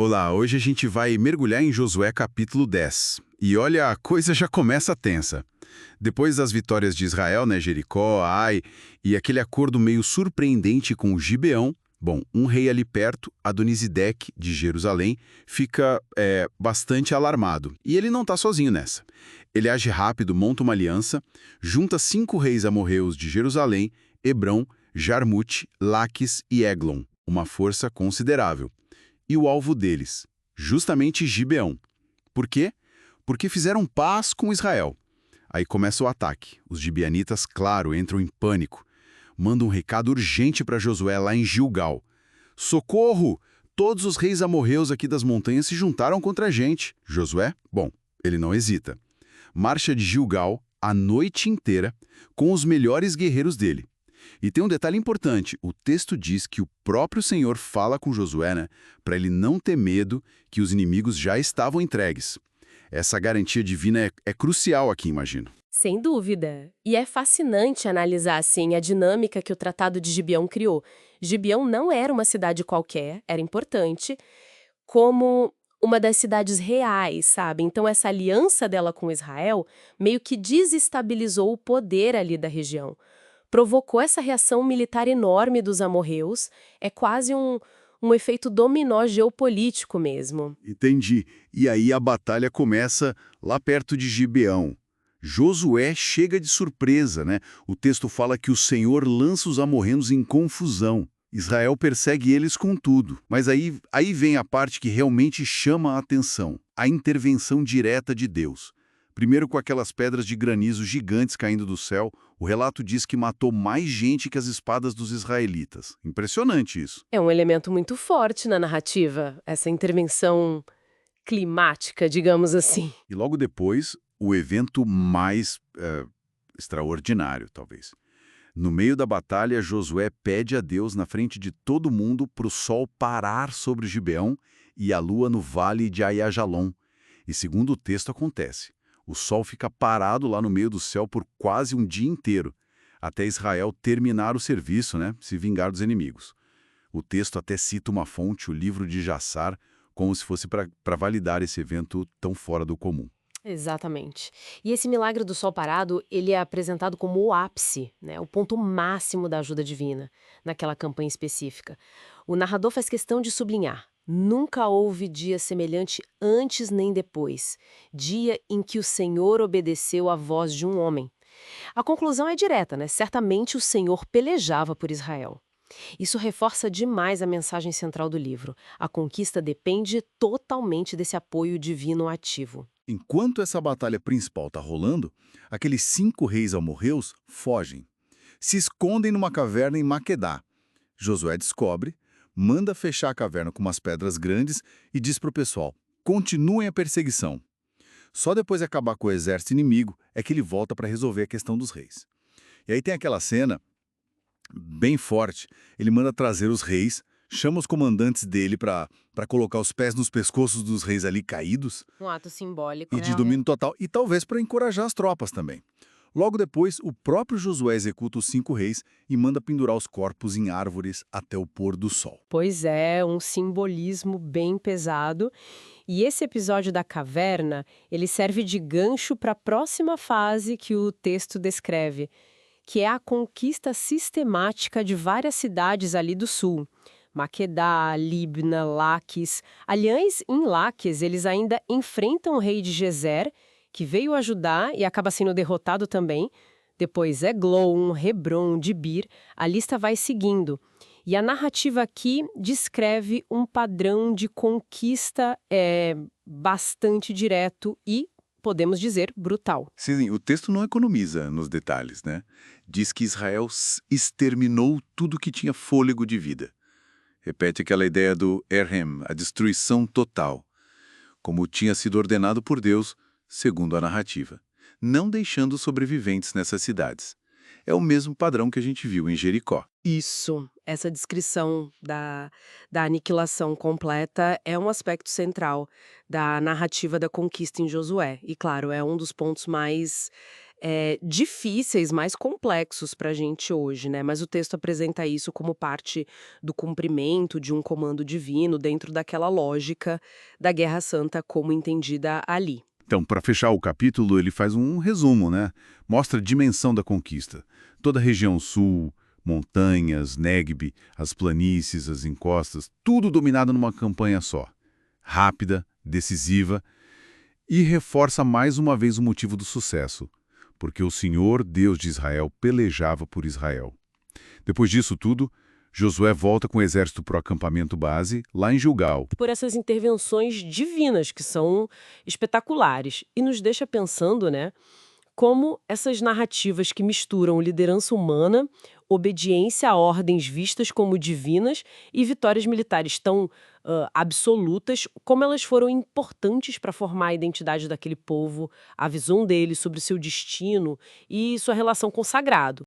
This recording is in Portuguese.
Olá, hoje a gente vai mergulhar em Josué capítulo 10. E olha, a coisa já começa tensa. Depois das vitórias de Israel, né, Jericó, Ai, e aquele acordo meio surpreendente com Gibeão, bom, um rei ali perto, Adonisedeque, de Jerusalém, fica bastante alarmado. E ele não está sozinho nessa. Ele age rápido, monta uma aliança, junta 5 reis amorreus de Jerusalém, Hebrão, Jarmute, Laques e Eglon, uma força considerável. E o alvo deles, justamente Gibeão. Por quê? Porque fizeram paz com Israel. Aí começa o ataque. Os gibeanitas, claro, entram em pânico. Mandam um recado urgente para Josué lá em Gilgal. Socorro! Todos os reis amorreus aqui das montanhas se juntaram contra a gente. Josué? Bom, ele não hesita. Marcha de Gilgal a noite inteira com os melhores guerreiros dele. E tem um detalhe importante, o texto diz que o próprio Senhor fala com Josué, né, para ele não ter medo que os inimigos já estavam entregues. Essa garantia divina é crucial aqui, imagino. Sem dúvida. E é fascinante analisar, assim, a dinâmica que o Tratado de Gibeão criou. Gibeão não era uma cidade qualquer, era importante, como uma das cidades reais, sabe? Então, essa aliança dela com Israel meio que desestabilizou o poder ali da região. Provocou essa reação militar enorme dos amorreus, é quase um efeito dominó geopolítico mesmo. Entendi. E aí a batalha começa lá perto de Gibeão. Josué chega de surpresa, né? O texto fala que o Senhor lança os amorreus em confusão. Israel persegue eles com tudo. Mas aí vem a parte que realmente chama a atenção. A intervenção direta de Deus. Primeiro com aquelas pedras de granizo gigantes caindo do céu, o relato diz que matou mais gente que as espadas dos israelitas. Impressionante isso. É um elemento muito forte na narrativa, essa intervenção climática, digamos assim. E logo depois, o evento mais extraordinário, talvez. No meio da batalha, Josué pede a Deus na frente de todo mundo para o sol parar sobre Gibeão e a lua no vale de Aiajalon. E segundo o texto acontece. O sol fica parado lá no meio do céu por quase um dia inteiro, até Israel terminar o serviço, né, se vingar dos inimigos. O texto até cita uma fonte, o livro de Jassar, como se fosse para validar esse evento tão fora do comum. Exatamente. E esse milagre do sol parado, ele é apresentado como o ápice, né, o ponto máximo da ajuda divina, naquela campanha específica. O narrador faz questão de sublinhar: nunca houve dia semelhante antes nem depois, dia em que o Senhor obedeceu à voz de um homem. A conclusão é direta, né? Certamente o Senhor pelejava por Israel. Isso reforça demais a mensagem central do livro. A conquista depende totalmente desse apoio divino ativo. Enquanto essa batalha principal está rolando, aqueles 5 reis amorreus fogem. Se escondem numa caverna em Maquedá. Josué descobre, manda fechar a caverna com umas pedras grandes e diz para o pessoal: continuem a perseguição. Só depois de acabar com o exército inimigo é que ele volta para resolver a questão dos reis. E aí tem aquela cena bem forte. Ele manda trazer os reis, chama os comandantes dele para colocar os pés nos pescoços dos reis ali caídos Um ato simbólico. e de domínio total, e talvez para encorajar as tropas também. Logo depois, o próprio Josué executa os 5 reis e manda pendurar os corpos em árvores até o pôr do sol. Pois é, um simbolismo bem pesado. E esse episódio da caverna, ele serve de gancho para a próxima fase que o texto descreve, que é a conquista sistemática de várias cidades ali do sul. Maquedá, Libna, Laques. Aliás, em Laques, eles ainda enfrentam o rei de Gezer, que veio ajudar e acaba sendo derrotado também. Depois Eglon, Hebron, Dibir. A lista vai seguindo. E a narrativa aqui descreve um padrão de conquista bastante direto e, podemos dizer, brutal. Sim, o texto não economiza nos detalhes, né? Diz que Israel exterminou tudo que tinha fôlego de vida. Repete aquela ideia do Erhem, a destruição total, como tinha sido ordenado por Deus, segundo a narrativa, não deixando sobreviventes nessas cidades. É o mesmo padrão que a gente viu em Jericó. Isso, essa descrição da aniquilação completa é um aspecto central da narrativa da conquista em Josué. E, claro, é um dos pontos mais difíceis, mais complexos para a gente hoje, né? Mas o texto apresenta isso como parte do cumprimento de um comando divino dentro daquela lógica da Guerra Santa como entendida ali. Então, para fechar o capítulo, ele faz um resumo, né? Mostra a dimensão da conquista. Toda a região sul, montanhas, Negev, as planícies, as encostas, tudo dominado numa campanha só. Rápida, decisiva, e reforça mais uma vez o motivo do sucesso, porque o Senhor, Deus de Israel, pelejava por Israel. Depois disso tudo, Josué volta com o exército para o acampamento base, lá em Gilgal. Por essas intervenções divinas que são espetaculares e nos deixa pensando, né, como essas narrativas que misturam liderança humana, obediência a ordens vistas como divinas e vitórias militares tão absolutas, como elas foram importantes para formar a identidade daquele povo, a visão dele sobre o seu destino e sua relação com o sagrado.